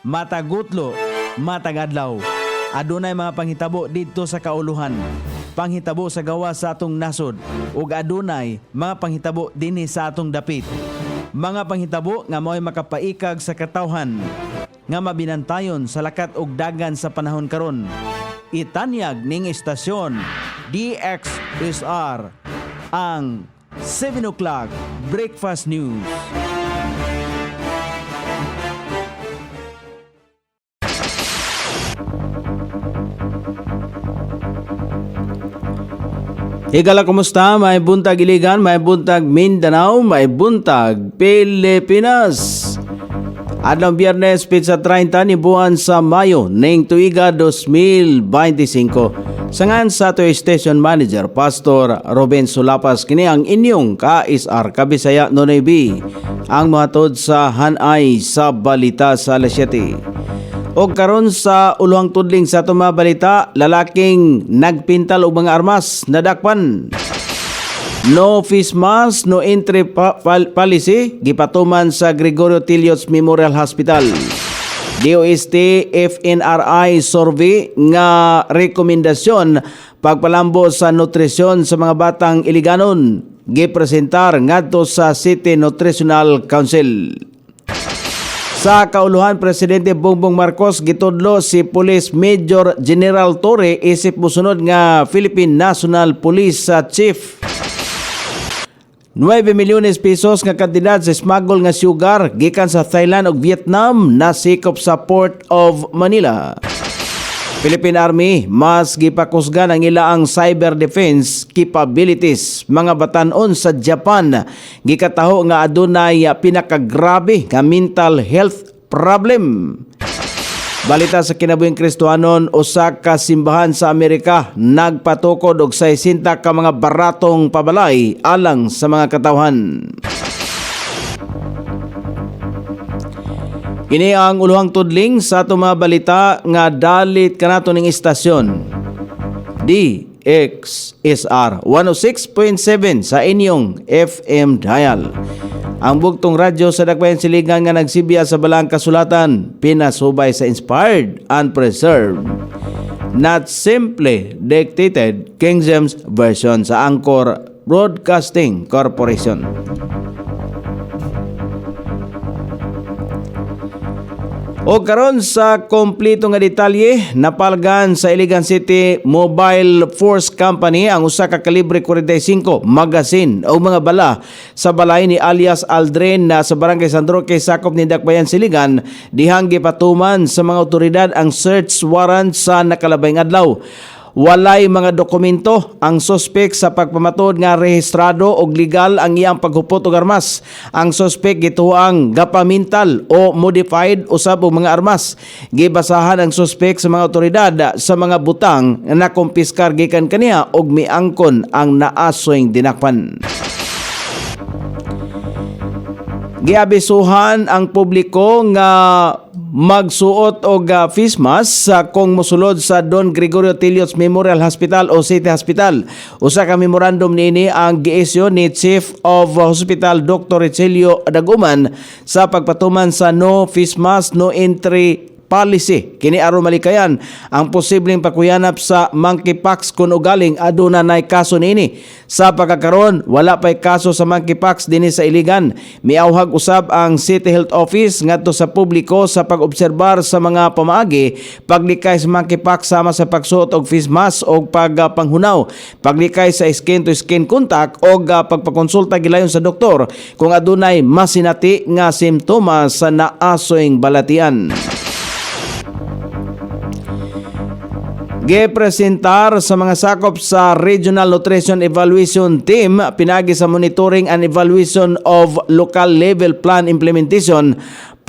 matagutlo, matagadlaw. Adunay mga panghitabo didto sa kauluhan, panghitabo sa gawa sa atong nasod, ug adunay mga panghitabo dinhi sa atong dapit. Mga panghitabo nga mo'y makapaikag sa katawhan, nga mabinantayon sa lakat ug dagan sa panahon karon. Itanyag ning istasyon DXSR ang 7 o'clock Breakfast News. Higala, kumusta? May buntag Iligan, may buntag Mindanao, may buntag Pilipinas. Adlaw Biyernes, Pizza 30 ni buwan sa Mayo, ning tuiga 2025. Sangan sa ato Station Manager, Pastor Ruben Sulapas, kini ang inyong ka-SR Kabisaya Nonoy B, ang matod sa hanay sa balita sa alas 7. O karon sa uluhang tudling sa ato mga balita, lalaking nagpintal og mga armas nadakpan. No face mask, no entry policy gipatuman sa Gregorio Tilios Memorial Hospital. DOST FNRI survey nga rekomendasyon pagpalambo sa nutrisyon sa mga batang Iliganon gipresentar ngadto sa City Nutritional Council. Sa kauluhan, Presidente Bongbong Marcos gitudlo si Police Major General Torre isip mosunod nga Philippine National Police Chief. 9 milyones pesos nga kantidad sa smuggle nga sugar gikan sa Thailand ug Vietnam nasikop sa Port of Manila. Philippine Army mas gipakusgan ang ilaang cyber defense capabilities. Mga batan-on sa Japan gikataho nga adunay pinakagrabe nga mental health problem. Balita sa kinabuhing Kristohanon, usa ka simbahan sa Amerika nagpatukod og 60 ka mga baratong pabalay alang sa mga katawhan. Kini ang uluhang tudling sa ato mga balita nga dalit kanato ning istasyon DXSR 106.7 sa inyong FM dial. Ang bugtong radyo sa dakbayan siligan nga nagsibya sa balang kasulatan, pinasubay sa inspired and preserved, not simply dictated King James Version sa Anchor Broadcasting Corporation. O karon sa kompleto nga detalye, napalgan sa Iligan City Mobile Force Company ang usa ka kalibre 45 magazine o mga bala sa balay ni alias Aldrin na sa Barangay San Roque, sakop ni Dakbayan, Siligan, dihang gipatuman sa mga otoridad ang search warrant sa nakalabayng adlaw. Walay mga dokumento ang suspek sa pagpamatod nga rehistrado og legal ang iyang paghupot og armas. Ang suspek gituang gapamintal o modified usab og mga armas. Gibasahan ang suspek sa mga otoridad sa mga butang na kumpiskar gikan kaniya og miangkon ang naasoyng dinakpan. Giabisuhan ang publiko nga magsuot og face mask kung mosulod sa Don Gregorio Tilios Memorial Hospital o City Hospital. Usa ka memorandum niini ang giisyu ni Chief of Hospital Dr. Richelio Daguman sa pagpatuman sa no face mask, no entry policy. Kini aron malikayan ang posibleng pakuyanap sa monkeypox kung ugaling aduna nay kaso niini. Sa pagkakaron, wala pay kaso sa monkeypox dinhi sa Iligan. Miauhag usab ang City Health Office ngadto sa publiko sa pag-obserbar sa mga pamaagi, paglikay sa monkeypox sama sa pagsuot og face mask og pagpanghunaw, paglikay sa skin to skin contact og pagpakonsulta gilayon sa doktor kung adunay masinati nga simptomas sa naasoyng balatian. Gipresentar sa mga sakop sa Regional Nutrition Evaluation Team pinagi sa monitoring and evaluation of local level plan implementation,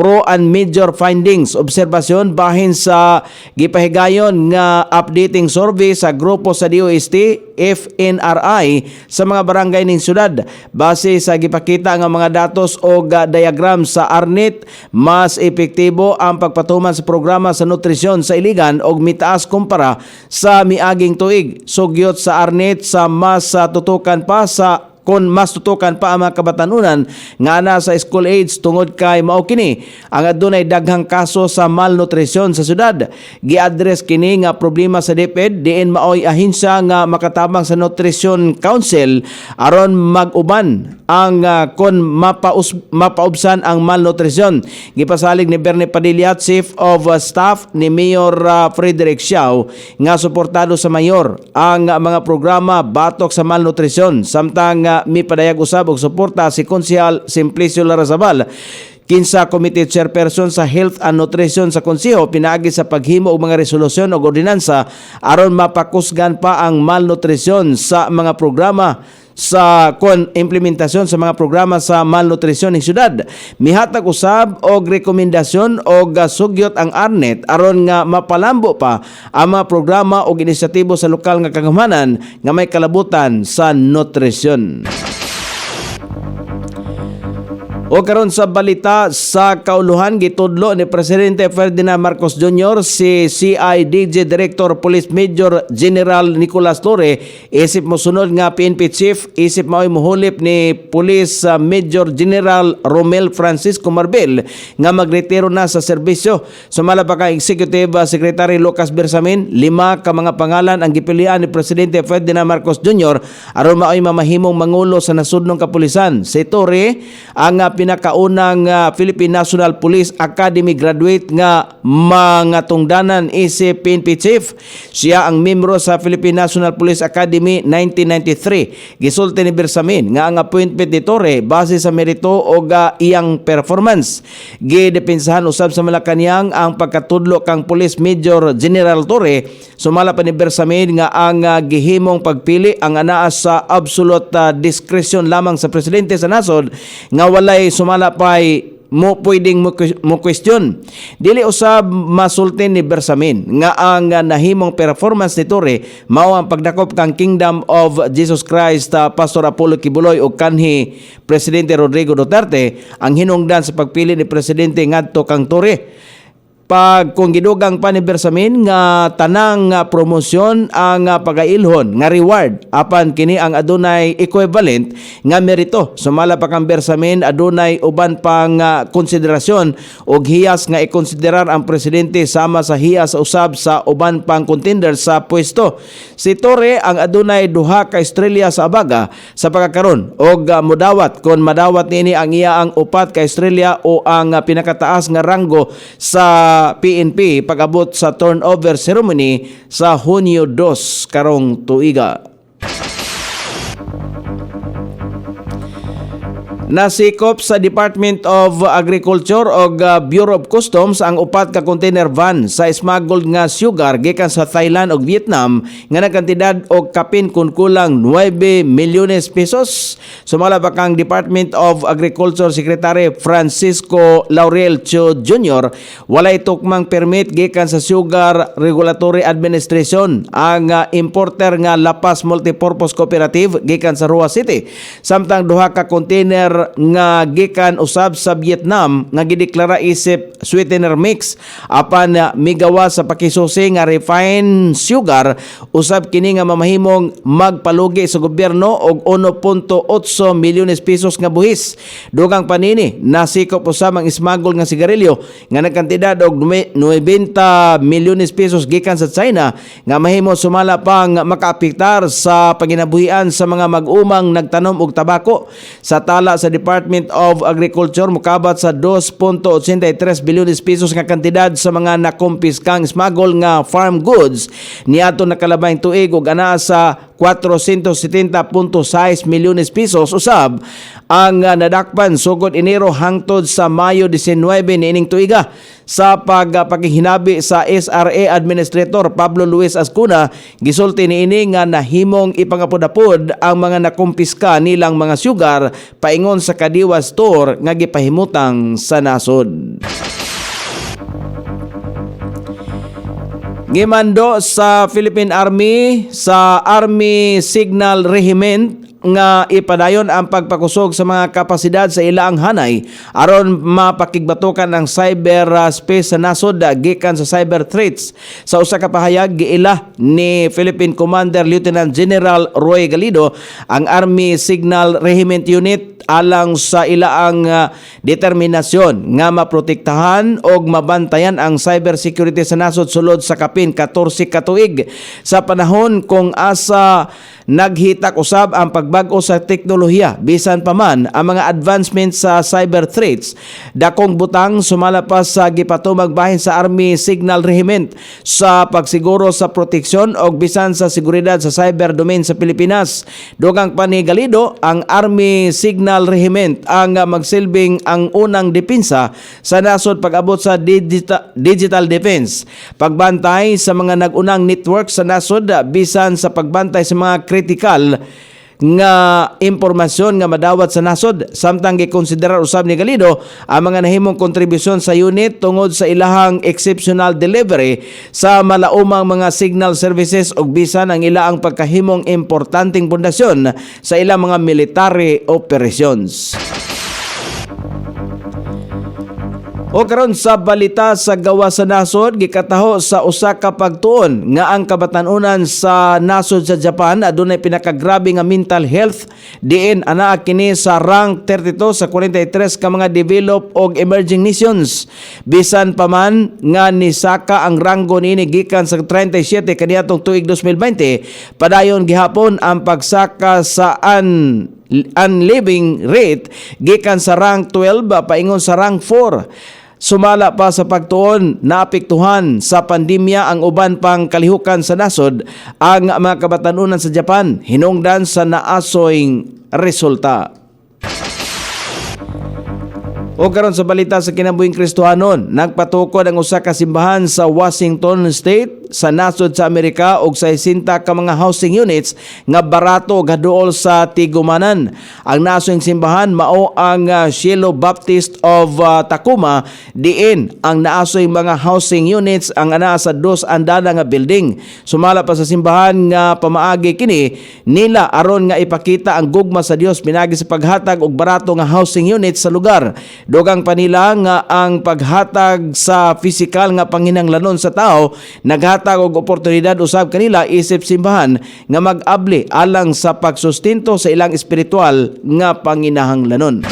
pro and major findings, obserbasyon bahin sa gipahigayon nga updating survey sa grupo sa DOST FNRI sa mga barangay ning syudad. Base sa gipakita nga mga datos o diagram sa ARNIT, mas epektibo ang pagpatuman sa programa sa nutrisyon sa Iligan og mitaas kumpara sa miaging tuig. Sugyot sa ARNIT sa mas tutukan pa sa kung mas tutukan pa ang mga kabatanunan nga na sa school age tungod kay mao kini ang adunay daghang kaso sa malnutrisyon sa syudad. Gi-address kini nga problema sa DepEd diin maoy ahinsya nga makatabang sa Nutrition Council aron mag-uban ang kon mapaubsan ang malnutrisyon. Gipasalig ni Bernie Padilla, Chief of Staff ni Mayor Frederick Xiao, nga suportado sa mayor ang mga programa batok sa malnutrisyon. Samtang mipadayag usab og suporta si Konsehal Simplicio Larrazabal, kinsa Committee Chairperson sa Health and Nutrition sa Konseho, pinaagi sa paghimo og mga resolusyon o ordinansa aron mapakusgan pa ang malnutrisyon sa mga programa sa implementasyon sa mga programa sa malnutrisyon ng syudad. Mihatag usab og rekomendasyon og sugyot ang ARNET aron nga mapalambo pa ang mga programa o inisyatibo sa lokal nga kagamanan nga may kalabutan sa nutrisyon. O karon sa balita sa kauluhan, gitudlo ni Presidente Ferdinand Marcos Jr. si CIDG Director Police Major General Nicolas Torre isip mosunod nga PNP Chief isip mao'y mohulip ni Police Major General Romel Francisco Marbel nga magretiro na sa serbisyo. Sumala pa kay Executive Secretary Lucas Bersamin, 5 ka mga pangalan ang gipilian ni Presidente Ferdinand Marcos Jr. aron mao'y mamahimong mangulo sa nasudnong kapulisan. Si Torre ang pinakaunang Philippine National Police Academy graduate nga mga tungdanan isip PNP Chief. Siya ang membro sa Philippine National Police Academy 1993. Gisulti ni Bersamin nga ang appointment ni Torre base sa merito o iyang performance. Gidepensahan usab sa Malacañang ang pagkatudlo kang Police Major General Torre. Sumala pa ni Bersamin nga ang gihimong pagpili ang anaa sa absolute discretion lamang sa presidente sa nasod nga walay sumala pa'y mo pwedeng mo question. Dili usab masultin ni Bersamin nga ang nahimong performance ni Torre mao ang pagdakop kang Kingdom of Jesus Christ Pastor Apollo Kibuloy o kanhi Presidente Rodrigo Duterte ang hinungdan sa pagpili ni Presidente ngadto kang Torre. Pag kung gidugang pa ni Bersamin nga tanang promosyon ang pagailhon nga reward apan kini ang adunay equivalent nga merito. Sumala pa kang Bersamin adunay uban pang konsiderasyon og hiyas nga ikonsiderar ang presidente sama sa hiyas usab sa uban pang contender sa pwesto. Si Torre ang adunay duha ka estrelya sa abaga sa pagkakaron og modawat kon madawat niini ang iya ang upat ka estrelya o ang pinakataas nga ranggo sa PNP pag-abot sa turnover ceremony sa Hunyo 2 karong tuiga. Nasikop sa Department of Agriculture o Bureau of Customs ang upat ka container van sa smuggled nga sugar gikan sa Thailand ug Vietnam nga nagkantidad og kapin kun kulang 9 milyones pesos. Sumala pa kang Department of Agriculture Secretary Francisco Laurel Cho Jr. walay tukmang permit gikan sa Sugar Regulatory Administration ang importer nga Lapas Multipurpose Cooperative gikan sa Rua City. Samtang duha ka container nga gikan usab sa Vietnam nga gideklara isip sweetener mix apan migawa sa pakisusi nga refined sugar usab kini nga mamahimong magpalugi sa gobyerno og 1.8 milyones pesos nga buhis. Dugang panini nasikop usab ang smuggle nga sigarilyo nga nagkantidad og 90 milyones pesos gikan sa China nga mahimo sumala pang makaapektar sa paginabuhian sa mga mag-umang nagtanom og tabako. Sa tala sa Department of Agriculture mukabat sa 2.83 bilyones pesos nga kantidad sa mga nakumpiskang smuggle nga farm goods niadto nakalabay tuig ug anaa sa 470.6 milyones pesos usab ang nadakpan sugod Enero hangtod sa Mayo 19 niining tuiga. Sa pagpakihinabi sa SRA Administrator Pablo Luis Ascuna, gisulti niini nga nahimong ipangapod-apod ang mga nakumpiska nilang mga sugar paingon sa Kadiwa Store nga gipahimutang sa nasod. Gimando sa Philippine Army sa Army Signal Regiment nga ipadayon ang pagpakusog sa mga kapasidad sa ilaang hanay aron mapakigbatukan ang cyber space sa nasod gikan sa cyber threats. Sa usa ka pahayag giila ni Philippine Commander Lieutenant General Roy Galido ang Army Signal Regiment Unit alang sa ilaang determinasyon nga maprotektahan o mabantayan ang cybersecurity sa nasod sulod sa kapin 14 ka tuig sa panahon kung asa naghitak usab ang pagbago sa teknolohiya. Bisan pa man ang mga advancements sa cyber threats, dakong butang sumala pa sa gipatumag bahin sa Army Signal Regiment sa pagsiguro sa proteksyon o bisan sa seguridad sa cyber domain sa Pilipinas. Dugang pa ni Galido, ang Army Signal Regiment ang magsilbing ang unang depensa sa nasod pag-abot sa digital defense, pagbantay sa mga nagunang network sa nasod bisan sa pagbantay sa mga kritikal nga impormasyon nga madawat sa nasod. Samtang gikonsiderar usab ni Galido ang mga nahimong kontribusyon sa unit tungod sa ilahang exceptional delivery sa malaumang mga signal services ug bisan ang ilaang pagkahimong importanteng pundasyon sa ilang mga military operations. O karon sa balita sa gawa sa nasod, gikataho sa usa ka pagtuon nga ang kabatanunan sa nasod sa Japan adunay pinakagrabe nga mental health diin anaa kini sa rank 32 sa 43 ka mga developed og emerging nations. Bisan pa man nga nisaka ang ranggo niini gikan sa 37 kaniadtong tuig 2020, padayon gihapon ang pagsaka sa unliving rate gikan sa rank 12 paingon sa rank 4. Sumala pa sa pagtuon na apektuhan sa pandemya ang uban pang kalihukan sa nasod ang mga kabatanunan sa Japan hinungdan sa naasoyng resulta. O karon sa balita sa kinabuhing Kristohanon, nagpatukod ang usa ka simbahan sa Washington State sa nasod sa Amerika og sa 60 ka mga housing units nga barato gaduol sa tigumanan. Ang nasong simbahan mao ang Shiloh Baptist of Tacoma, diin ang naasoy mga housing units ang anaa sa 2 andana nga building. Sumala pa sa simbahan nga pamaagi kini nila aron nga ipakita ang gugma sa Dios pinagi sa paghatag og barato nga housing units sa lugar. Dugang pa nila nga ang paghatag sa pisikal nga panginahanglanon sa tao naghatag og oportunidad usab kanila isip simbahan nga mag-abli alang sa pagsustinto sa ilang espiritual nga panginahanglanon.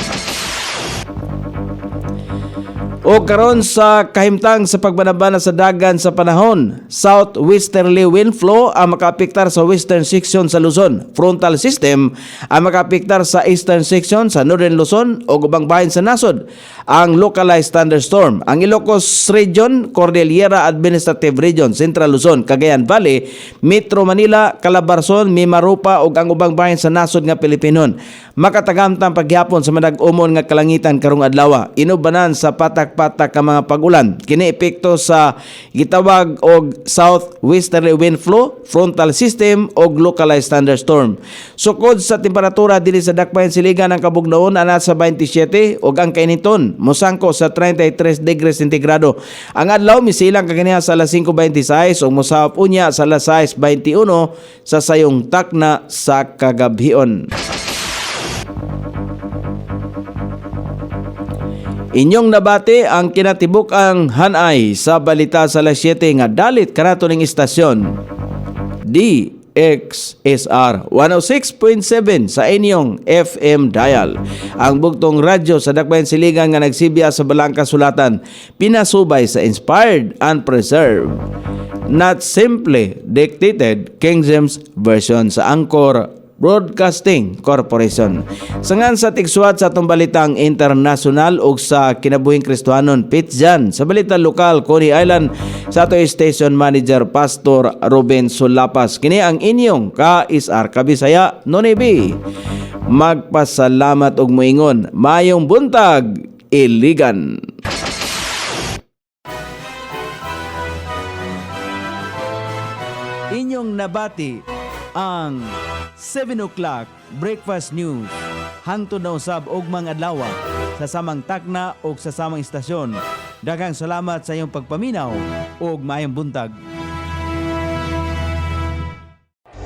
O karon sa kahimtang sa pagbanabana sa dagan sa panahon, southwesterly wind flow ang makaapektar sa western section sa Luzon. Frontal system ang makaapektar sa eastern section sa northern Luzon o ubang bahin sa nasod. Ang localized thunderstorm, ang Ilocos Region, Cordillera Administrative Region, Central Luzon, Cagayan Valley, Metro Manila, Calabarzon, Mimaropa ug ang ubang bahin sa nasod nga Pilipinon. Makatagamtang paghapon sa madag-umon nga kalangitan karong adlaw. Inubanan sa patak-patak ka mga pag-ulan. Kini epekto sa gitawag og southwesterly wind flow, frontal system og localized thunderstorm. Sukod sa temperatura dili sa dakbayan siligan ang kabugnaon ana sa 27 ug ang kainiton mosangko sa 33 degrees centigrado. Ang adlaw misilang kaginiha sa alas 5:26 ug mosahop unya sa alas 6:21 sa sayong takna sa kagabhion. Inyong nabati ang kinatibuk-ang hanay sa balita sa alas 7 nga dalit kanato ning istasyon DXSR 106.7 sa inyong FM dial. Ang bugtong radyo sa dakbayan siligan nga nagsibya sa Balangka Sulatan, pinasubay sa inspired and preserved, not simply dictated King James Version sa Angkor Broadcasting Corporation. Sangan sa tigsuat sa atong balitang international ug sa kinabuhing Kristohanon, Pitjan sa balita lokal Coney Island sa ato station manager Pastor Ruben Sulapas. Kini ang inyong ka-isar kabisaya Nonoy B. Magpasalamat og moingon. Mayong buntag, Iligan. Inyong nabati ang 7 o'clock breakfast news hangtod na usab og mga adlaw sa samang takna o sa samang istasyon. Daghang salamat sa iyong pagpaminaw ug maayong buntag.